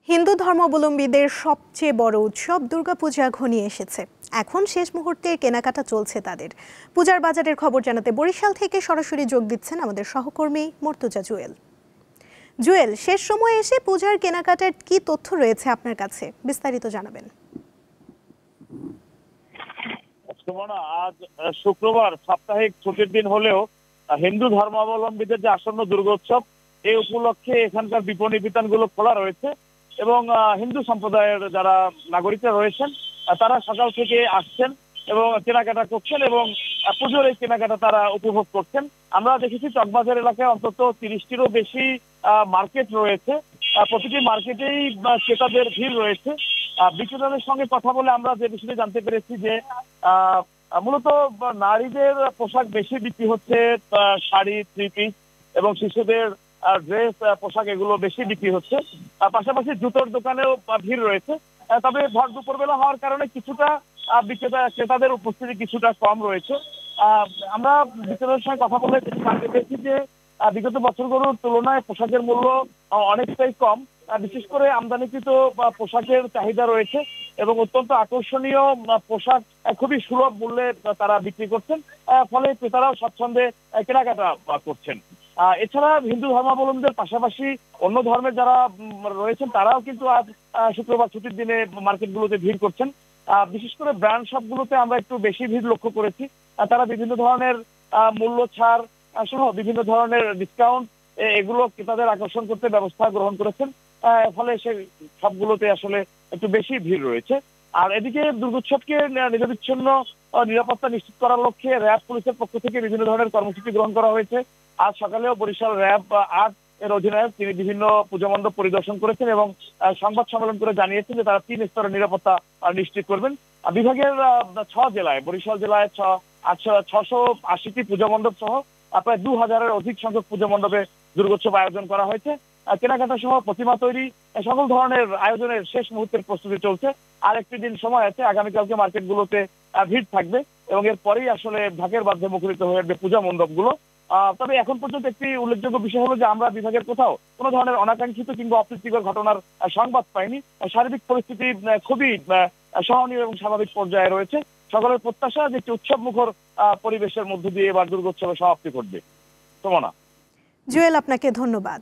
হিন্দু ধর্মাবলম্বীদের সবচেয়ে বড় উৎসব দুর্গাপূজা ঘনিয়ে এসেছে। এখন শেষ মুহূর্তে কেনাকাটা চলছে তাদের। পূজার বাজারের খবর জানাতে বরিশাল থেকে সরাসরি যোগ দিচ্ছেন আমাদের সহকর্মী মর্তুজা জুয়েল। জুয়েল, শেষ সময়ে এসে পূজার কেনাকাটার কি তথ্য রয়েছে আপনার কাছে, বিস্তারিত জানাবেন। আজ শুক্রবার, সাপ্তাহিক ছুটির দিন হলেও হিন্দু ধর্মাবলম্বীদের যে আসন্ন দুর্গোৎসব, এই উপলক্ষে এখানকার বিপণী বিতানগুলো খোলা রয়েছে এবং হিন্দু সম্প্রদায়ের যারা নাগরিকরা রয়েছেন তারা সকাল থেকে আসছেন এবং কেনাকাটা করছেন এবং পুজোর এই কেনাকাটা তারা উপভোগ করছেন। আমরা দেখেছি চকবাজার এলাকায় অন্তত 30টিরও বেশি মার্কেট রয়েছে। প্রতিটি মার্কেটেই ক্রেতাদের ভিড় রয়েছে। বিক্রেতাদের সঙ্গে কথা বলে আমরা যে বিষয়টি জানতে পেরেছি যে মূলত নারীদের পোশাক বেশি বিক্রি হচ্ছে, শাড়ি, থ্রি পিস এবং শিশুদের ড্রেস, পোশাক এগুলো বেশি বিক্রি হচ্ছে। পাশাপাশি জুতোর দোকানেও ভিড় রয়েছে। তবে ভর দুপুরবেলা হওয়ার কারণে কিছুটা ক্রেতাদের উপস্থিতি কিছুটা কম রয়েছে। আমরা বিক্রেতাদের সঙ্গে কথা বলে জানতে পেরেছি যে বিগত বছরগুলোর তুলনায় পোশাকের মূল্য অনেকটাই কম। বিশেষ করে আমদানিকৃত পোশাকের চাহিদা রয়েছে এবং অত্যন্ত আকর্ষণীয় পোশাক খুবই সুলভ মূল্যে তারা বিক্রি করছেন, ফলে ক্রেতারাও স্বচ্ছন্দে কেনাকাটা করছেন। এছাড়া হিন্দু ধর্মাবলম্বীদের পাশাপাশি অন্য ধর্মের যারা রয়েছেন তারাও কিন্তু আজ শুক্রবার ছুটির দিনে মার্কেটগুলোতে ভিড় করছেন। বিশেষ করে ব্র্যান্ড শপগুলোতে আমরা একটু বেশি ভিড় লক্ষ্য করেছি। তারা বিভিন্ন ধরনের মূল্য ছাড় সহ বিভিন্ন ধরনের ডিসকাউন্ট এগুলো ক্রেতাদের আকর্ষণ করতে ব্যবস্থা গ্রহণ করেছেন, ফলে সে সবগুলোতে আসলে একটু বেশি ভিড় রয়েছে। আর এদিকে দুর্গোৎসবকে নিরবিচ্ছিন্ন নিরাপত্তা নিশ্চিত করার লক্ষ্যে র্যাব পুলিশের পক্ষ থেকে বিভিন্ন ধরনের কর্মসূচি গ্রহণ করা হয়েছে। আজ সকালেও বরিশাল র্যাব ৮ এর অধিনায়ক তিনি বিভিন্ন পুজো মণ্ডপ পরিদর্শন করেছেন এবং সংবাদ সম্মেলন করে জানিয়েছেন যে তারা ৩ স্তরের নিরাপত্তা নিশ্চিত করবেন। বিভাগের ৬ জেলায়, বরিশাল জেলায় ৬৮০টি পুজো মণ্ডপ সহ প্রায় ২,০০০-এর অধিক সংখ্যক পুজো মণ্ডপে দুর্গোৎসব আয়োজন করা হয়েছে। কেনাকাটা সহ প্রতিমা তৈরি সকল ধরনের আয়োজনের শেষ মুহূর্তের প্রস্তুতি চলছে। আর একটি দিন সময় আছে, আগামীকালকে মার্কেটগুলোতে ভিড় থাকবে এবং এরপরেই আসলে ঢাকের বাদ্যে মুখরিত হয়ে যাবে পূজা মণ্ডপগুলো। তবে এখন পর্যন্ত একটি উল্লেখযোগ্য বিষয় হলো যে আমরা বিভাগের কোথাও কোনো ধরনের অনাকাঙ্ক্ষিত কিংবা অপ্রীতিকর ঘটনার সংবাদ পাইনি। শারীরিক পরিস্থিতি খুবই সহনীয় এবং স্বাভাবিক পর্যায়ে রয়েছে। সকলের প্রত্যাশা যে একটি উৎসব মুখর পরিবেশের মধ্য দিয়ে এবার দুর্গোৎসবের সমাপ্তি ঘটবে। সুমনা। জুয়েল, আপনাকে ধন্যবাদ।